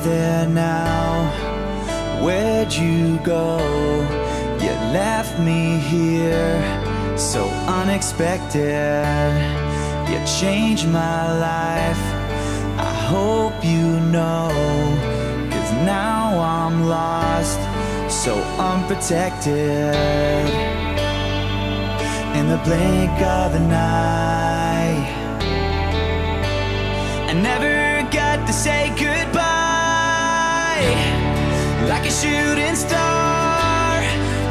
there now? Where'd you go? You left me here so unexpected. You changed my life, I hope you know, 'cause now I'm lost, so unprotected. In the blink of an eye, I never got to say goodbye. Like a shooting star,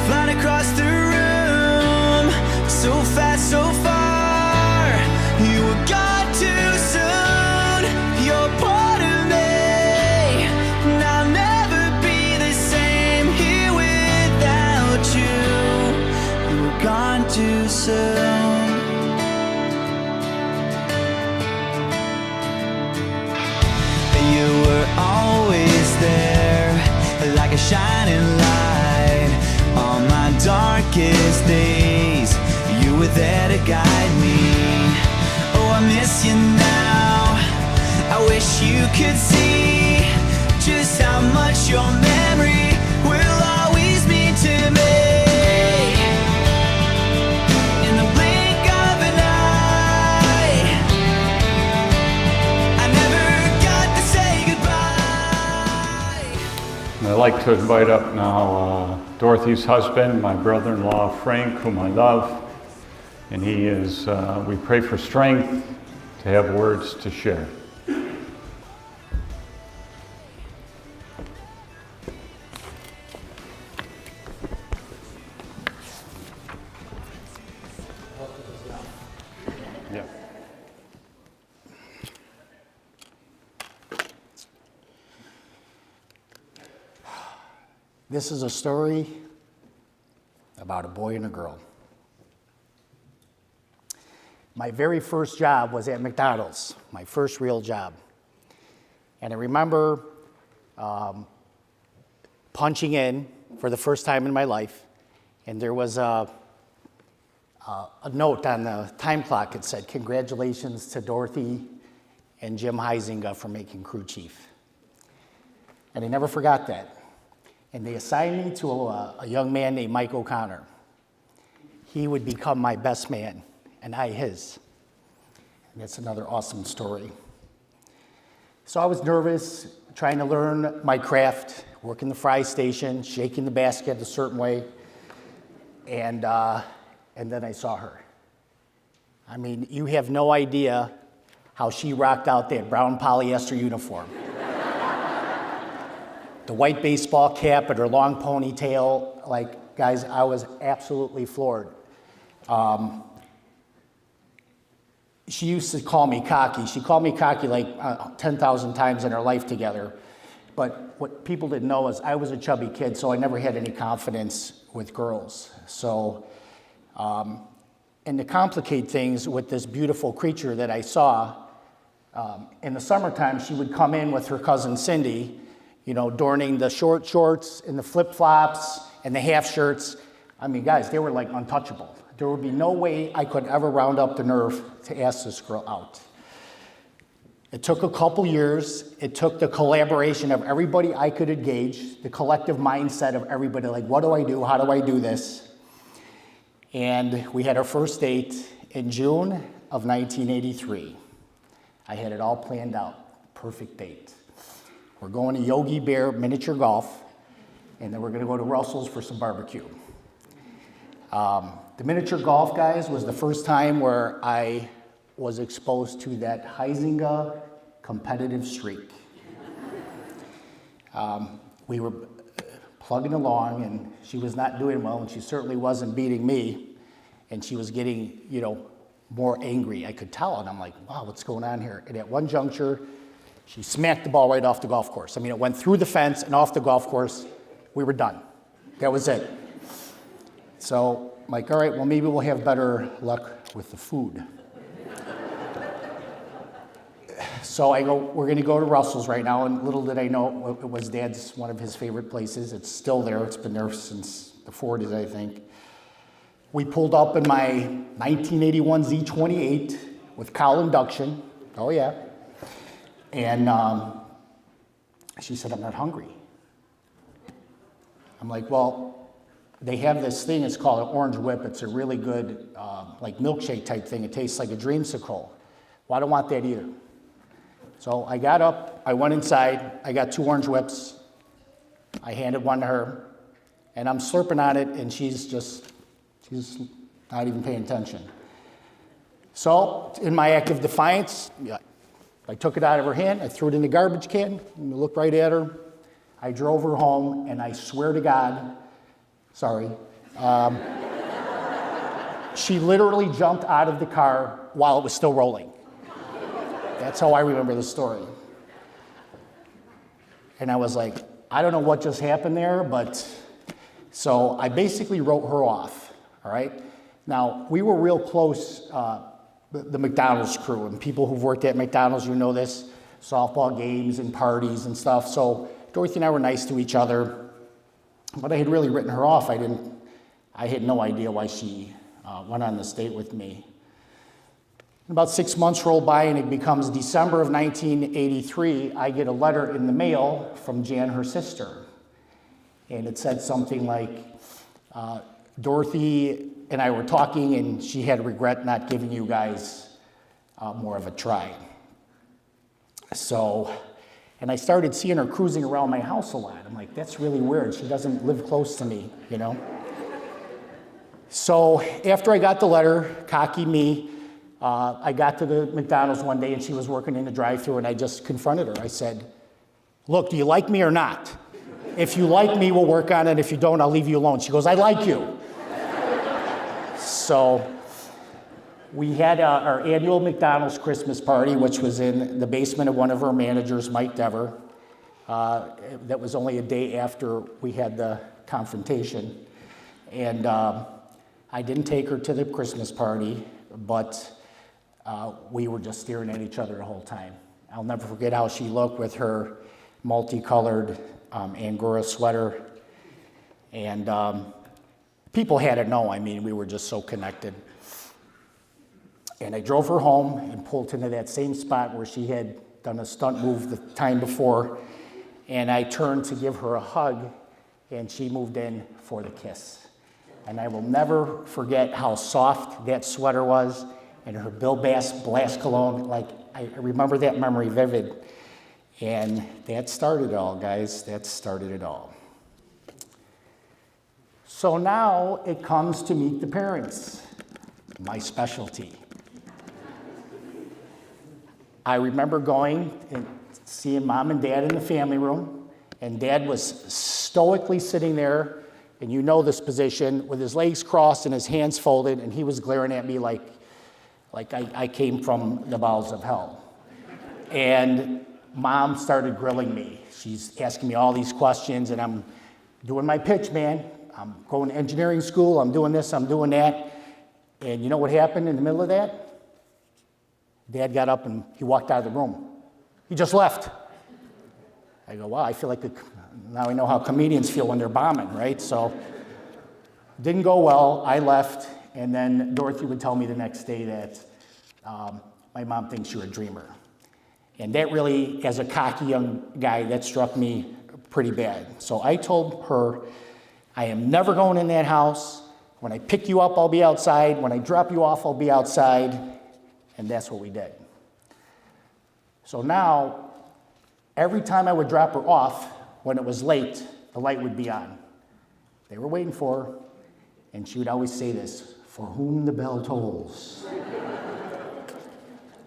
flying across the room, so fast, so far. You were gone too soon, you're part of me, and I'll never be the same here without you. You were gone too soon. You were always there, like a shining light. On my darkest days, you were there to guide me. Oh, I miss you now, I wish you could see just how much your memory will always mean to me. In the blink of an eye, I never got to say goodbye. I'd like to invite up now Dorothy's husband, my brother-in-law Frank, whom I love, and he is, we pray for strength to have words to share. Yeah. This is a story about a boy and a girl. My very first job was at McDonald's, my first real job. And I remember punching in for the first time in my life, and there was a note on the time clock that said, "Congratulations to Dorothy and Jim Huizinga for making crew chief." And I never forgot that. And they assigned me to a young man named Mike O'Connor. He would become my best man, and I his. And that's another awesome story. So I was nervous, trying to learn my craft, working the fry station, shaking the basket a certain way, and then I saw her. I mean, you have no idea how she rocked out that brown polyester uniform. The white baseball cap and her long ponytail, like, guys, I was absolutely floored. She used to call me cocky. She called me cocky like 10,000 times in her life together. But what people didn't know is I was a chubby kid, so I never had any confidence with girls. So, and to complicate things with this beautiful creature that I saw, in the summertime, she would come in with her cousin Cindy, you know, donning the short shorts and the flip-flops and the half shirts. I mean, guys, they were like untouchable. There would be no way I could ever round up the nerve to ask this girl out. It took a couple years. It took the collaboration of everybody I could engage, the collective mindset of everybody, like, what do I do? How do I do this? And we had our first date in June of 1983. I had it all planned out, perfect date. We're going to Yogi Bear Miniature Golf, and then we're gonna go to Russell's for some barbecue. The miniature golf, guys, was the first time where I was exposed to that Huizinga competitive streak. We were plugging along, and she was not doing well, and she certainly wasn't beating me, and she was getting, you know, more angry. I could tell, and I'm like, wow, what's going on here? And at one juncture, she smacked the ball right off the golf course. I mean, it went through the fence and off the golf course. We were done. That was it. So I'm like, all right, well, maybe we'll have better luck with the food. So I go, we're gonna go to Russell's right now, and little did I know, it was Dad's, one of his favorite places. It's still there, it's been there since the 40s, I think. We pulled up in my 1981 Z28 with cowl induction, oh yeah. And She said, I'm not hungry. I'm like, well, they have this thing, it's called an orange whip. It's a really good, like milkshake type thing. It tastes like a dreamsicle. Well, I don't want that either. So I got up, I went inside, I got 2 orange whips. I handed one to her, and I'm slurping on it, and she's not even paying attention. So in my act of defiance, I took it out of her hand, I threw it in the garbage can, and I looked right at her. I drove her home, and I swear to God, she literally jumped out of the car while it was still rolling. That's how I remember the story. And I was like, I don't know what just happened there, but so I basically wrote her off, all right? Now, we were real close, the McDonald's crew, and people who've worked at McDonald's, you know this, softball games and parties and stuff. So Dorothy and I were nice to each other, but I had really written her off. I had no idea why she went on this date with me. About 6 months roll by, and it becomes December of 1983. I get a letter in the mail from Jan, her sister. And it said something like, Dorothy and I were talking, and she had regret not giving you guys more of a try. So, and I started seeing her cruising around my house a lot. I'm like, that's really weird. She doesn't live close to me, you know? So after I got the letter, cocky me, I got to the McDonald's one day, and she was working in the drive-thru, and I just confronted her. I said, look, do you like me or not? If you like me, we'll work on it. If you don't, I'll leave you alone. She goes, I like you. So we had our annual McDonald's Christmas party, which was in the basement of one of our managers, Mike Dever. That was only a day after we had the confrontation. And I didn't take her to the Christmas party, but we were just staring at each other the whole time. I'll never forget how she looked with her multicolored Angora sweater. And people had to know, I mean, we were just so connected. And I drove her home and pulled into that same spot where she had done a stunt move the time before. And I turned to give her a hug, and she moved in for the kiss. And I will never forget how soft that sweater was, and her Bill Bass Blast Cologne. Like, I remember that memory vivid. And that started it all, guys. That started it all. So now it comes to meet the parents, my specialty. I remember going and seeing Mom and Dad in the family room, and Dad was stoically sitting there, and you know this position, with his legs crossed and his hands folded, and he was glaring at me like I came from the bowels of hell. And Mom started grilling me. She's asking me all these questions, and I'm doing my pitch, man. I'm going to engineering school, I'm doing this, I'm doing that. And you know what happened in the middle of that? Dad got up and he walked out of the room. He just left. I go, wow, I feel like now I know how comedians feel when they're bombing, right? So didn't go well. I left, and then Dorothy would tell me the next day that my mom thinks you're a dreamer. And that really, as a cocky young guy, that struck me pretty bad. So I told her, I am never going in that house. When I pick you up, I'll be outside. When I drop you off, I'll be outside. And that's what we did. So now, every time I would drop her off, when it was late, the light would be on. They were waiting for her, and she would always say this, for whom the bell tolls.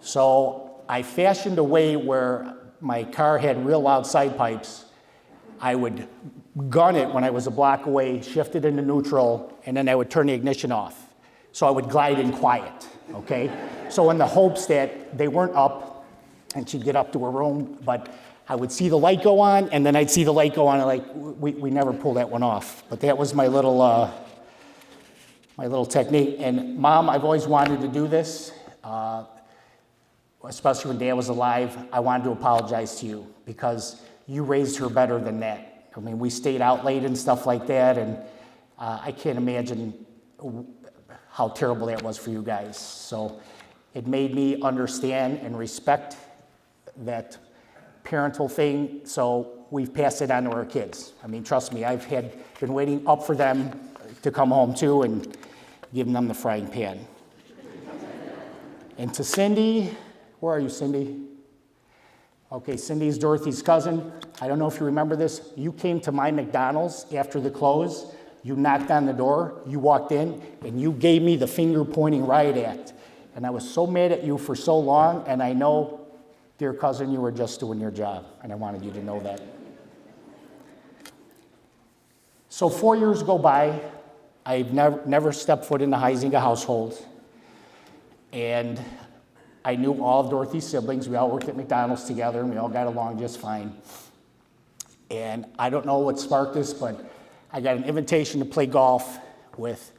So I fashioned a way where my car had real loud side pipes. I would gun it when I was a block away, shift it into neutral, and then I would turn the ignition off. So I would glide in quiet, okay? So in the hopes that they weren't up, and she'd get up to her room, but I would see the light go on, and then I'd see the light go on, and like, we never pulled that one off. But that was my little technique. And Mom, I've always wanted to do this, especially when Dad was alive. I wanted to apologize to you, because you raised her better than that. I mean, we stayed out late and stuff like that, and I can't imagine how terrible that was for you guys. So it made me understand and respect that parental thing, so we've passed it on to our kids. I mean, trust me, I've been waiting up for them to come home too and giving them the frying pan. And to Cindy, where are you, Cindy? Okay, Cindy's Dorothy's cousin. I don't know if you remember this. You came to my McDonald's after the close. You knocked on the door, you walked in, and you gave me the finger-pointing riot act. And I was so mad at you for so long, and I know, dear cousin, you were just doing your job, and I wanted you to know that. So 4 years go by. I've never stepped foot in the Huizinga household. And I knew all of Dorothy's siblings. We all worked at McDonald's together, and we all got along just fine. And I don't know what sparked this, but I got an invitation to play golf with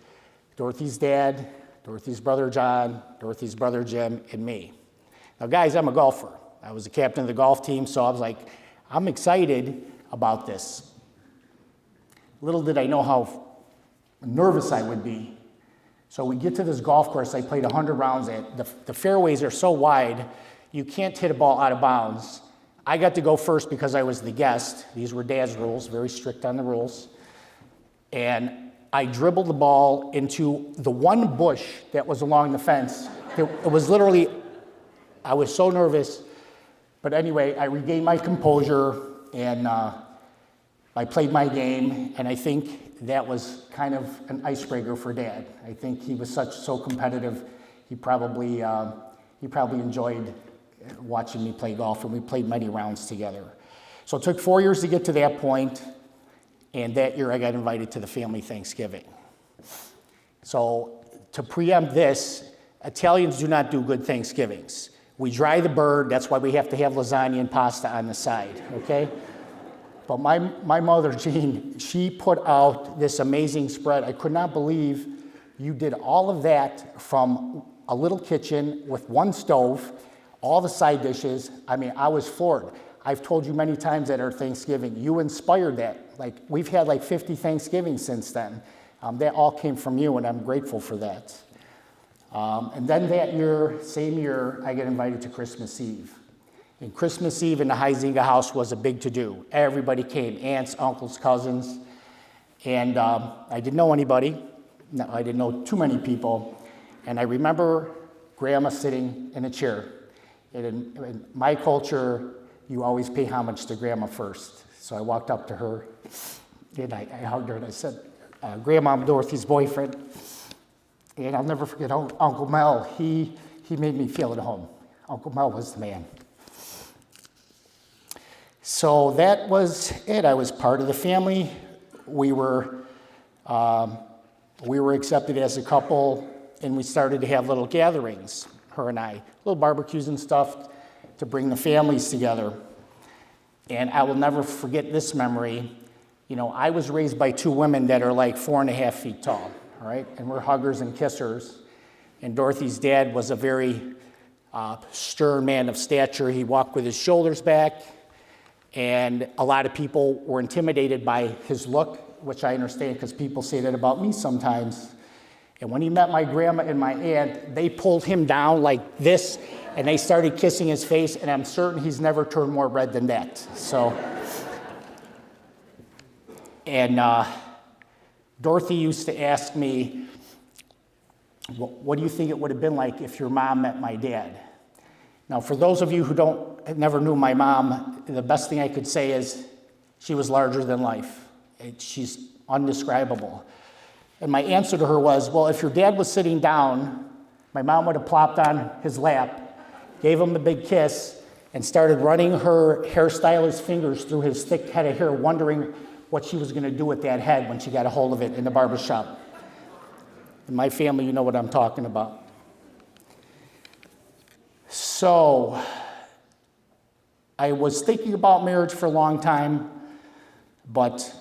Dorothy's dad, Dorothy's brother John, Dorothy's brother Jim, and me. Now, guys, I'm a golfer. I was the captain of the golf team, so I was like, I'm excited about this. Little did I know how nervous I would be. So we get to this golf course. I played 100 rounds at. The fairways are so wide, you can't hit a ball out of bounds. I got to go first because I was the guest. These were Dad's rules, very strict on the rules. And I dribbled the ball into the one bush that was along the fence. It was literally, I was so nervous. But anyway, I regained my composure, and I played my game, and I think that was kind of an icebreaker for Dad. I think he was so competitive, he probably enjoyed watching me play golf, and we played many rounds together. So it took 4 years to get to that point, and that year I got invited to the family Thanksgiving. So to preempt this, Italians do not do good Thanksgivings. We dry the bird, that's why we have to have lasagna and pasta on the side, okay? But my mother, Jean, she put out this amazing spread. I could not believe you did all of that from a little kitchen with one stove, all the side dishes. I mean, I was floored. I've told you many times at our Thanksgiving, you inspired that. Like, we've had like 50 Thanksgivings since then. That all came from you, and I'm grateful for that. And then that year, same year, I get invited to Christmas Eve. And Christmas Eve in the Huizinga house was a big to-do. Everybody came, aunts, uncles, cousins. And I didn't know anybody. No, I didn't know too many people. And I remember Grandma sitting in a chair. And in my culture, you always pay homage to Grandma first. So I walked up to her, and I hugged her, and I said, Grandma, I'm Dorothy's boyfriend. And I'll never forget Uncle Mel. He made me feel at home. Uncle Mel was the man. So that was it. I was part of the family. We were accepted as a couple, and we started to have little gatherings, her and I, little barbecues and stuff to bring the families together. And I will never forget this memory. You know, I was raised by two women that are like 4.5 feet tall, all right? And we're huggers and kissers. And Dorothy's dad was a very stern man of stature. He walked with his shoulders back. And a lot of people were intimidated by his look, which I understand because people say that about me sometimes. And when he met my grandma and my aunt, they pulled him down like this, and they started kissing his face, and I'm certain he's never turned more red than that. So, and Dorothy used to ask me, what do you think it would have been like if your mom met my dad? Now, for those of you who never knew my mom, the best thing I could say is she was larger than life. She's undescribable. And my answer to her was, well, if your dad was sitting down, my mom would have plopped on his lap, gave him a big kiss, and started running her hairstylist's fingers through his thick head of hair, wondering what she was going to do with that head when she got a hold of it in the barbershop. In my family, you know what I'm talking about. So, I was thinking about marriage for a long time, but,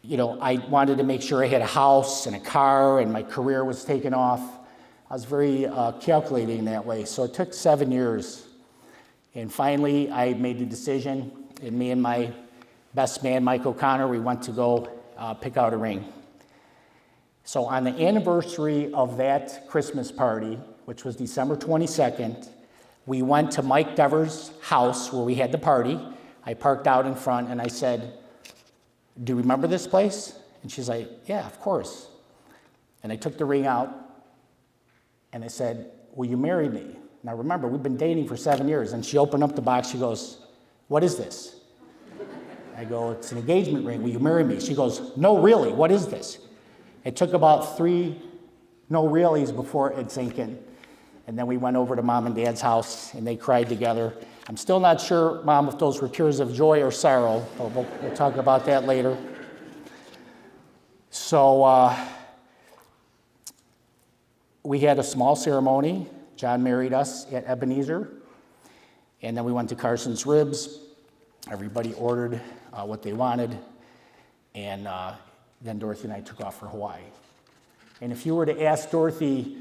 you know, I wanted to make sure I had a house and a car and my career was taking off. I was very calculating that way, so it took 7 years. And finally, I made the decision, and me and my best man, Mike O'Connor, we went to go pick out a ring. So on the anniversary of that Christmas party, which was December 22nd, we went to Mike Devers' house where we had the party. I parked out in front and I said, do you remember this place? And she's like, yeah, of course. And I took the ring out and I said, will you marry me? Now remember, we've been dating for 7 years. And she opened up the box, she goes, what is this? I go, it's an engagement ring, will you marry me? She goes, no, really, what is this? It took about 3 no reallys before it sank in. And then we went over to Mom and Dad's house and they cried together. I'm still not sure, Mom, if those were tears of joy or sorrow, but we'll talk about that later. So we had a small ceremony. John married us at Ebenezer. And then we went to Carson's Ribs. Everybody ordered what they wanted. And then Dorothy and I took off for Hawaii. And if you were to ask Dorothy,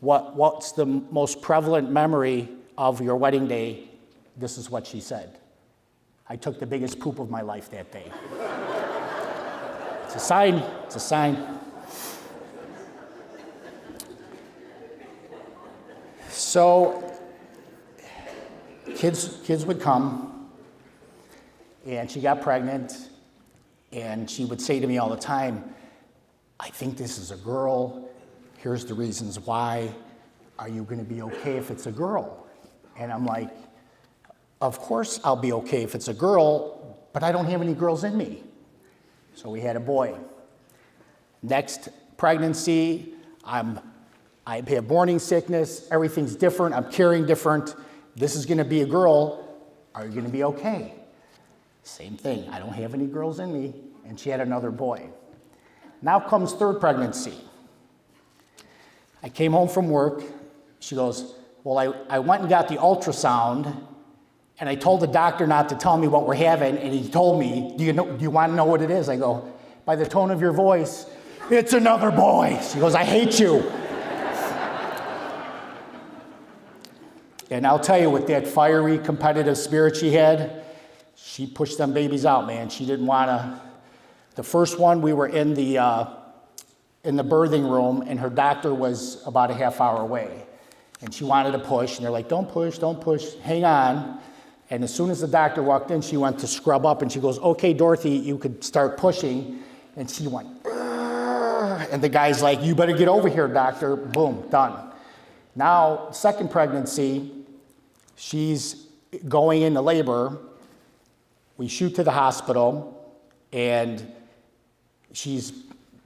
what's the most prevalent memory of your wedding day, this is what she said. I took the biggest poop of my life that day. It's a sign, it's a sign. So, kids would come, and she got pregnant, and she would say to me all the time, I think this is a girl. Here's the reasons why. Are you going to be okay if it's a girl? And I'm like, of course I'll be okay if it's a girl, but I don't have any girls in me. So we had a boy. Next pregnancy, I have morning sickness. Everything's different. I'm carrying different. This is going to be a girl. Are you going to be okay? Same thing. I don't have any girls in me. And she had another boy. Now comes third pregnancy. I came home from work. She goes, well, I went and got the ultrasound, and I told the doctor not to tell me what we're having, and he told me, do you want to know what it is? I go, by the tone of your voice, it's another boy. She goes, I hate you. And I'll tell you, with that fiery, competitive spirit she had, she pushed them babies out, man. She didn't want to. The first one, we were in the birthing room, and her doctor was about a half hour away. And she wanted to push, and they're like, don't push, hang on. And as soon as the doctor walked in, she went to scrub up, and she goes, okay, Dorothy, you could start pushing. And she went, "Urgh." And the guy's like, you better get over here, doctor. Boom, done. Now, second pregnancy, she's going into labor. We shoot to the hospital, and she's,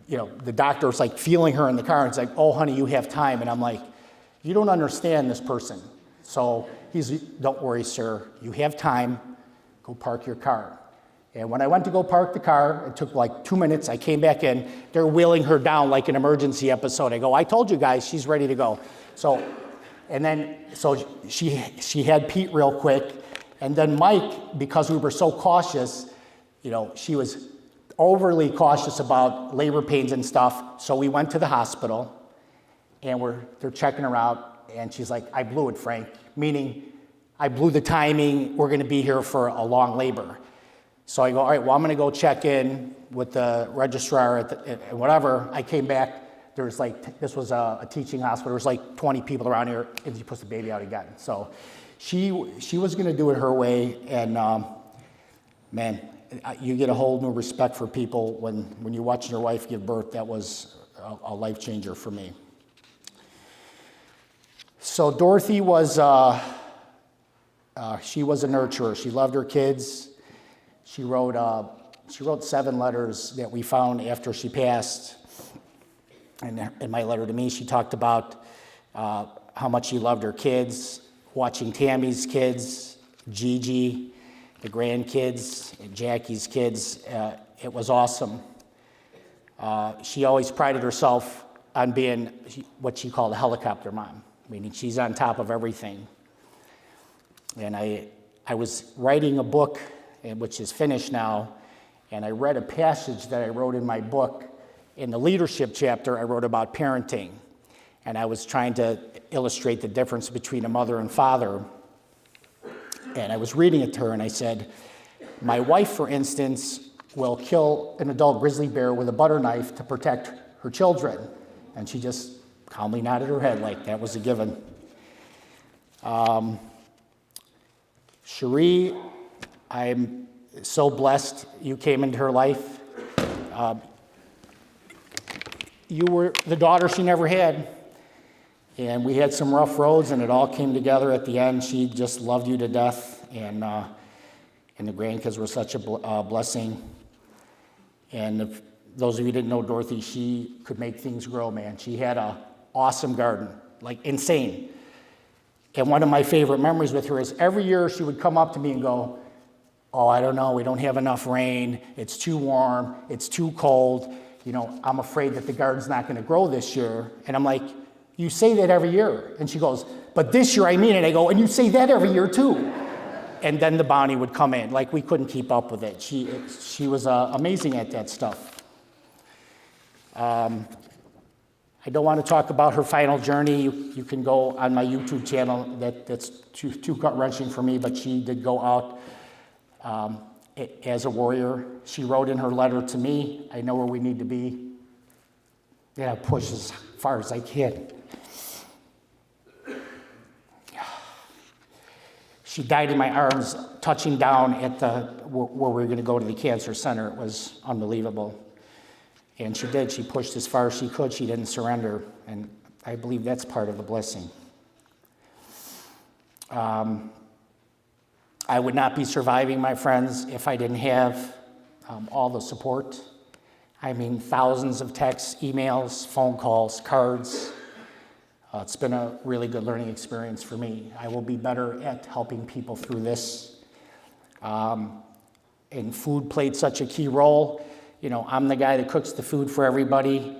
the doctor's like feeling her in the car, and it's like, oh, honey, you have time. And I'm like, you don't understand this person. So he's, don't worry, sir, you have time, go park your car. And when I went to go park the car, it took like 2 minutes, I came back in, they're wheeling her down like an emergency episode. I go, I told you guys, she's ready to go. So she had Pete real quick, and then Mike, because we were so cautious, she was overly cautious about labor pains and stuff, so we went to the hospital, and they're checking her out, and she's like, I blew it, Frank, meaning I blew the timing, we're gonna be here for a long labor. So I go, all right, well, I'm gonna go check in with the registrar at whatever. I came back, there was like, this was a teaching hospital, there was like 20 people around here, and she puts the baby out again. So she was gonna do it her way, and man, you get a whole new respect for people when you're watching your wife give birth. That was a life changer for me. So Dorothy was, she was a nurturer. She loved her kids. She wrote 7 letters that we found after she passed. And in my letter to me, she talked about how much she loved her kids, watching Tammy's kids, Gigi, the grandkids, and Jackie's kids. It was awesome. She always prided herself on being what she called a helicopter mom, meaning she's on top of everything. And I was writing a book, which is finished now, and I read a passage that I wrote in my book. In the leadership chapter, I wrote about parenting, and I was trying to illustrate the difference between a mother and father. And I was reading it to her, and I said, my wife, for instance, will kill an adult grizzly bear with a butter knife to protect her children. And she just calmly nodded her head like that was a given. Cherie, I'm so blessed you came into her life. You were the daughter she never had. And we had some rough roads, and it all came together at the end. She just loved you to death, and the grandkids were such a blessing. And if those of you who didn't know Dorothy, she could make things grow, man. She had an awesome garden, like insane. And one of my favorite memories with her is every year she would come up to me and go, "Oh, I don't know, we don't have enough rain, it's too warm, it's too cold, you know, I'm afraid that the garden's not gonna grow this year." And I'm like, "You say that every year." And she goes, "But this year I mean it." I go, "And you say that every year too." And then the bounty would come in, like we couldn't keep up with it. She was amazing at that stuff. I don't want to talk about her final journey. You can go on my YouTube channel. That's too gut-wrenching for me, but she did go out as a warrior. She wrote in her letter to me, "I know where we need to be. Yeah, push as far as I can." She died in my arms, touching down at where we were going to go to the cancer center. It was unbelievable. And she did. She pushed as far as she could. She didn't surrender. And I believe that's part of the blessing. I would not be surviving, my friends, if I didn't have all the support. I mean, thousands of texts, emails, phone calls, cards. It's been a really good learning experience for me. I will be better at helping people through this. And food played such a key role. You know, I'm the guy that cooks the food for everybody.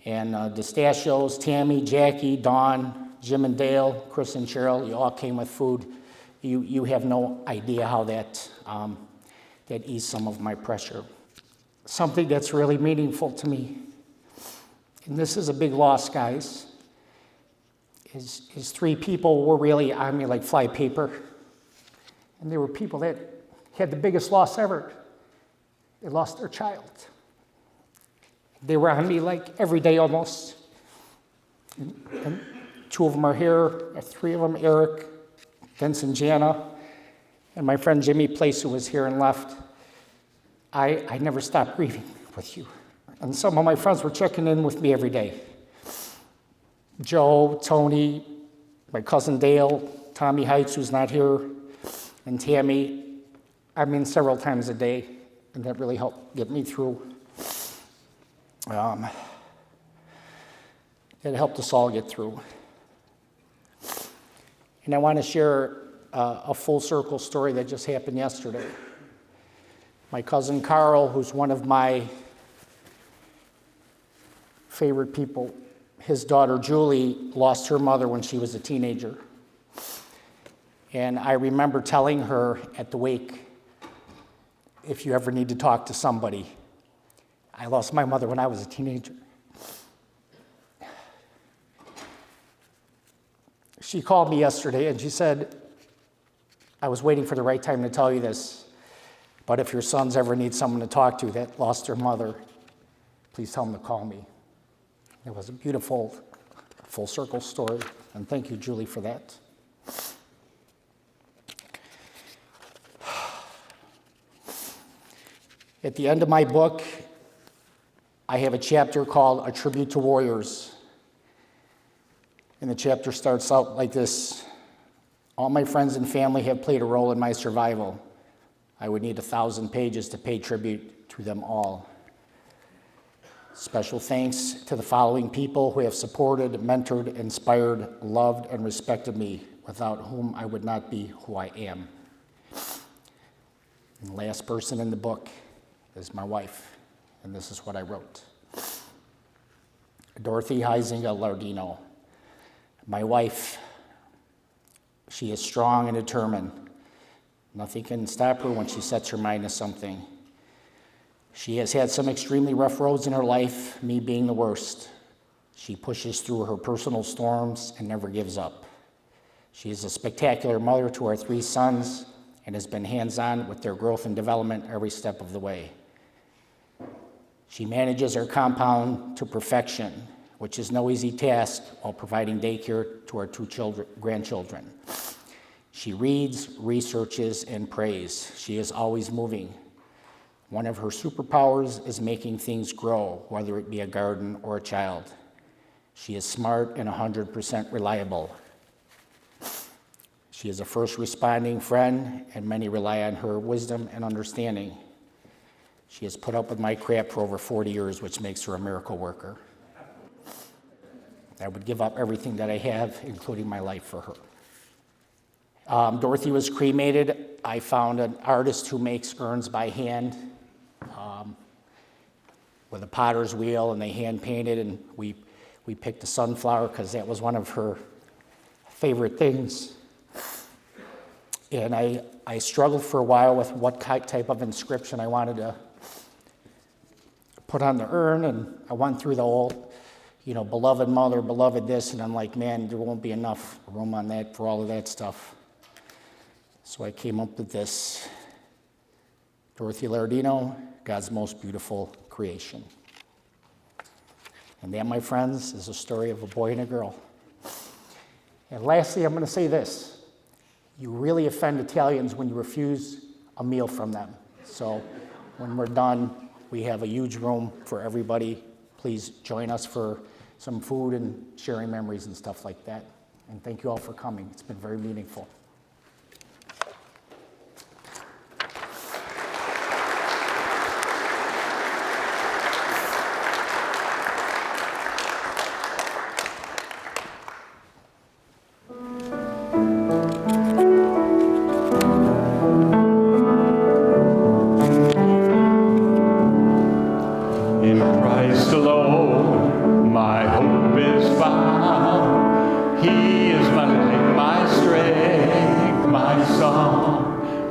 And Pistachios, Tammy, Jackie, Dawn, Jim and Dale, Chris and Cheryl, you all came with food. You have no idea how that eased some of my pressure. Something that's really meaningful to me, and this is a big loss, guys, is three people were really on me like fly paper. And they were people that had the biggest loss ever. They lost their child. They were on me like every day almost. And two of them are here, three of them, Eric, Vince and Jana, and my friend Jimmy Place, who was here and left. I never stopped grieving with you. And some of my friends were checking in with me every day. Joe, Tony, my cousin Dale, Tommy Heights, who's not here, and Tammy, I mean, several times a day, and that really helped get me through. It helped us all get through. And I want to share a full circle story that just happened yesterday. My cousin Carl, who's one of my favorite people, his daughter Julie lost her mother when she was a teenager. And I remember telling her at the wake, if you ever need to talk to somebody, I lost my mother when I was a teenager. She called me yesterday and she said, I was waiting for the right time to tell you this, but if your sons ever need someone to talk to that lost their mother, please tell them to call me. It was a beautiful full circle story, and thank you, Julie, for that. At the end of my book, I have a chapter called A Tribute to Warriors. And the chapter starts out like this. All my friends and family have played a role in my survival. I would need 1,000 pages to pay tribute to them all. Special thanks to the following people who have supported, mentored, inspired, loved, and respected me, without whom I would not be who I am. And the last person in the book is my wife, and this is what I wrote. Dorothy Huizinga Lardino. My wife, she is strong and determined. Nothing can stop her when she sets her mind to something. She has had some extremely rough roads in her life, me being the worst. She pushes through her personal storms and never gives up. She is a spectacular mother to our 3 sons and has been hands-on with their growth and development every step of the way. She manages our compound to perfection, which is no easy task, while providing daycare to our 2 grandchildren. She reads, researches, and prays. She is always moving. One of her superpowers is making things grow, whether it be a garden or a child. She is smart and 100% reliable. She is a first responding friend, and many rely on her wisdom and understanding. She has put up with my crap for over 40 years, which makes her a miracle worker. I would give up everything that I have, including my life, for her. Dorothy was cremated. I found an artist who makes urns by hand with a potter's wheel, and they hand painted, and we picked a sunflower because that was one of her favorite things. And I struggled for a while with what type of inscription I wanted to put on the urn, and I went through the whole, beloved mother, beloved this, and I'm like, man, there won't be enough room on that for all of that stuff. So I came up with this: Dorothy Lardino, God's most beautiful creation. And that, my friends, is a story of a boy and a girl. And lastly, I'm going to say this: you really offend Italians when you refuse a meal from them. So when we're done, we have a huge room for everybody. Please join us for some food and sharing memories and stuff like that. And thank you all for coming. It's been very meaningful.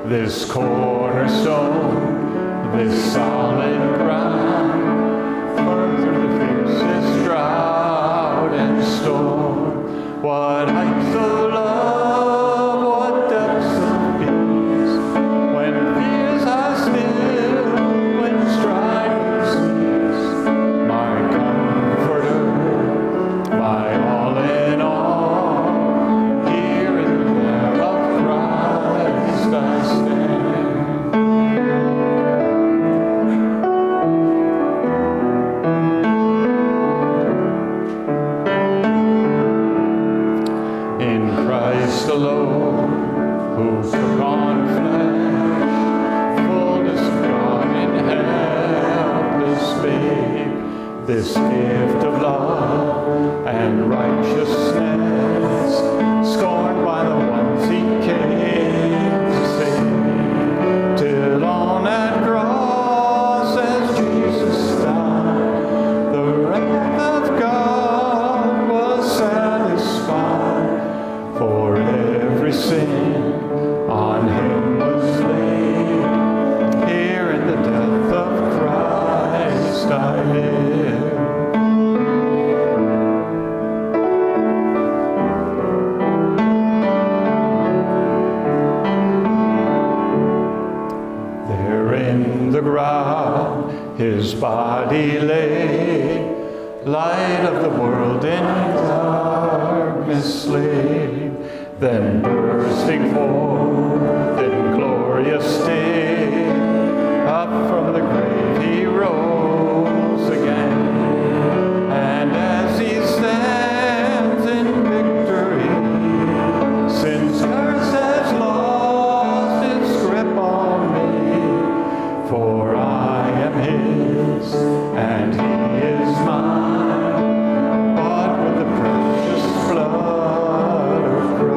This cornerstone, this solid ground, firm through the fiercest drought and storm. What heights of love, what depths of peace, when fears are still, when strife cease. My comforter, my all in all, here in the glare of Christ I stand. Alone, who took on flesh, fullness of God in helpless babe, this gift of love and righteousness, scorned by the ones he came to save, till on that cross as Jesus died, the wrath of God was satisfied. For every sin on him was laid, here in the death of Christ I live. There in the ground his body lay, light of the world in darkness laid. Then bursting forth in glorious day, up from the grave he rose again. And as he stands in victory, sin's curse has lost its grip on me. For I am his, and he is mine, bought with the precious blood of Christ.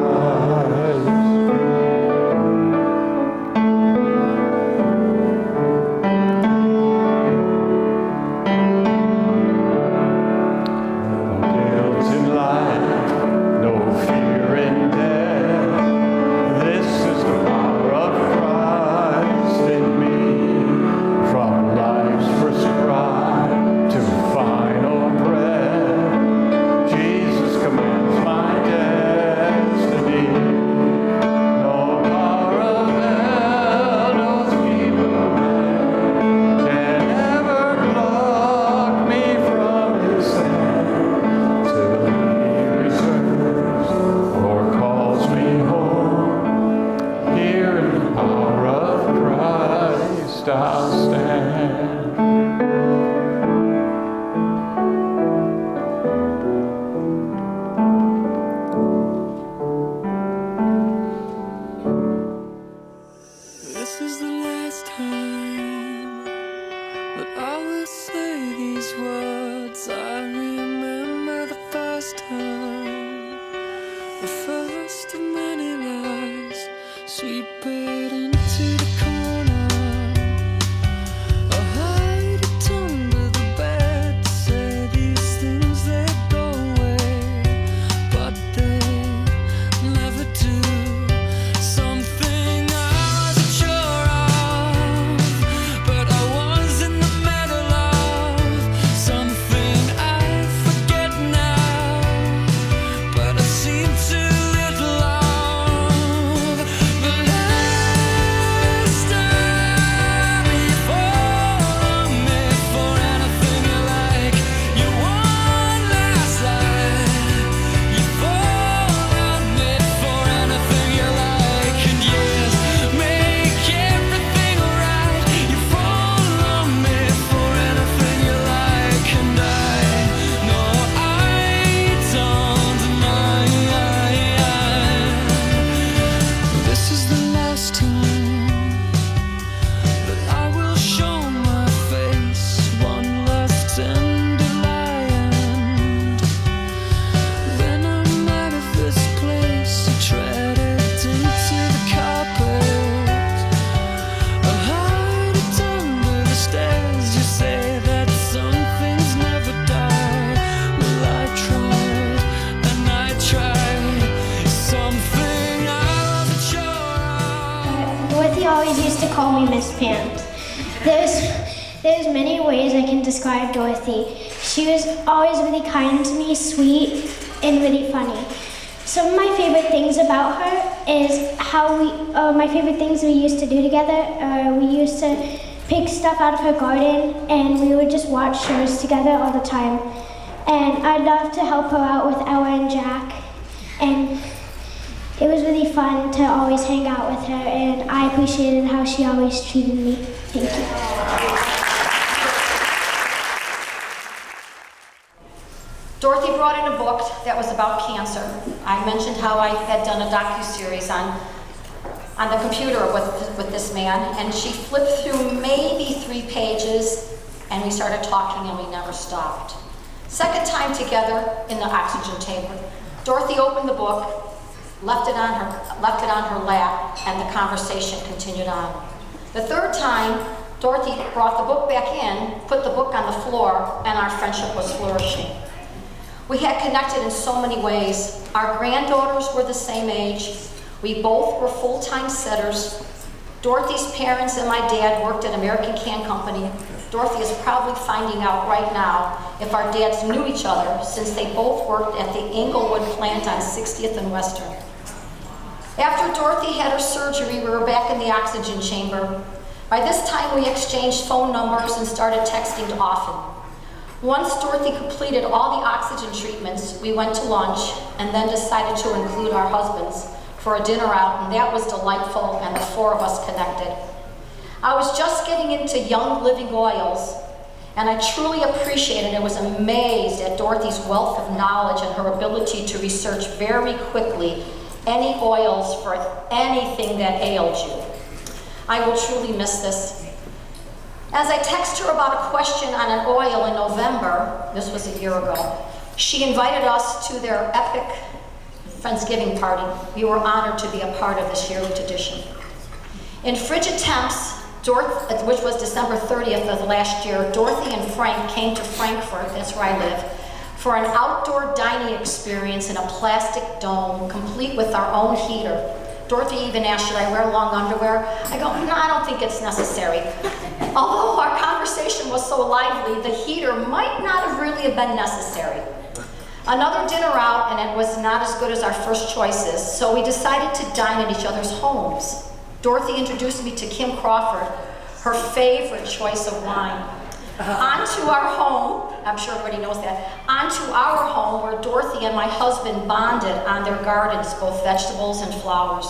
used to call me Miss Pant. There's many ways I can describe Dorothy. She was always really kind to me, sweet, and really funny. Some of my favorite things about her is my favorite things we used to do together. We used to pick stuff out of her garden, and we would just watch shows together all the time. And I loved to help her out with Ella and Jack. And it was really fun to always hang out with her, and I appreciated how she always treated me. Thank you. Dorothy brought in a book that was about cancer. I mentioned how I had done a docuseries on the computer with this man, and she flipped through maybe 3 pages, and we started talking, and we never stopped. Second time together in the oxygen chamber, Dorothy opened the book, left it on her lap, and the conversation continued on. The third time, Dorothy brought the book back in, put the book on the floor, and our friendship was flourishing. We had connected in so many ways. Our granddaughters were the same age. We both were full-time sitters. Dorothy's parents and my dad worked at American Can Company. Dorothy is probably finding out right now if our dads knew each other, since they both worked at the Inglewood plant on 60th and Western. After Dorothy had her surgery, we were back in the oxygen chamber. By this time, we exchanged phone numbers and started texting often. Once Dorothy completed all the oxygen treatments, we went to lunch and then decided to include our husbands for a dinner out, and that was delightful, and the 4 of us connected. I was just getting into Young Living Oils, and I truly appreciated and was amazed at Dorothy's wealth of knowledge and her ability to research very quickly any oils for anything that ailed you. I will truly miss this. As I text her about a question on an oil in November, this was a year ago, she invited us to their epic Friendsgiving party. We were honored to be a part of this yearly tradition. In frigid temps, which was December 30th of last year, Dorothy and Frank came to Frankfurt, that's where I live, for an outdoor dining experience in a plastic dome, complete with our own heater. Dorothy even asked, should I wear long underwear? I go, no, I don't think it's necessary. Although our conversation was so lively, the heater might not have really been necessary. Another dinner out, and it was not as good as our first choices, so we decided to dine at each other's homes. Dorothy introduced me to Kim Crawford, her favorite choice of wine. Onto our home, I'm sure everybody knows that, onto our home where Dorothy and my husband bonded on their gardens, both vegetables and flowers.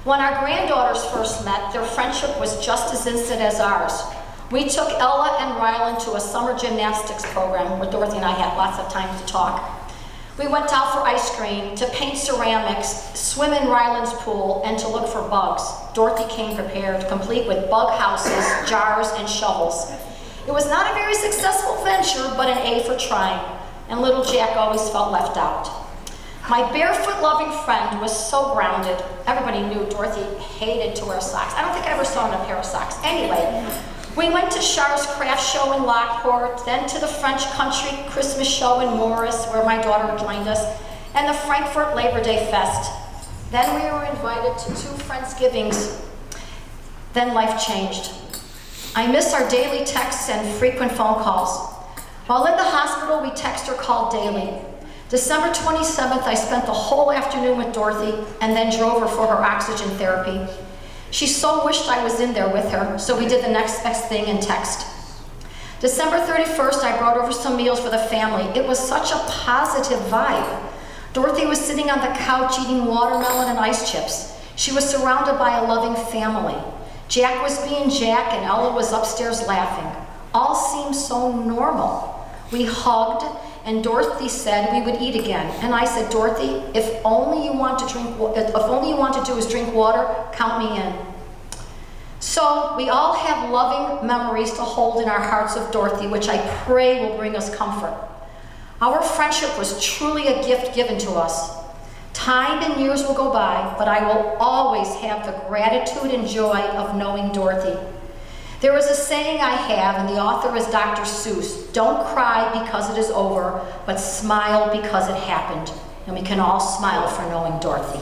When our granddaughters first met, their friendship was just as instant as ours. We took Ella and Rylan to a summer gymnastics program where Dorothy and I had lots of time to talk. We went out for ice cream, to paint ceramics, swim in Rylan's pool, and to look for bugs. Dorothy came prepared, complete with bug houses, jars, and shovels. It was not a very successful venture, but an A for trying, and little Jack always felt left out. My barefoot-loving friend was so grounded. Everybody knew Dorothy hated to wear socks. I don't think I ever saw her in a pair of socks. Anyway, we went to Char's craft show in Lockport, then to the French Country Christmas show in Morris, where my daughter joined us, and the Frankfurt Labor Day Fest. Then we were invited to 2 Friendsgivings. Then life changed. I miss our daily texts and frequent phone calls. While in the hospital, we text or called daily. December 27th, I spent the whole afternoon with Dorothy and then drove her for her oxygen therapy. She so wished I was in there with her, so we did the next best thing and text. December 31st, I brought over some meals for the family. It was such a positive vibe. Dorothy was sitting on the couch eating watermelon and ice chips. She was surrounded by a loving family. Jack was being Jack and Ella was upstairs laughing. All seemed so normal. We hugged and Dorothy said we would eat again. And I said, Dorothy, if only you want to do is drink water, count me in. So we all have loving memories to hold in our hearts of Dorothy, which I pray will bring us comfort. Our friendship was truly a gift given to us. Time and years will go by, but I will always have the gratitude and joy of knowing Dorothy. There is a saying I have, and the author is Dr. Seuss, don't cry because it is over, but smile because it happened. And we can all smile for knowing Dorothy.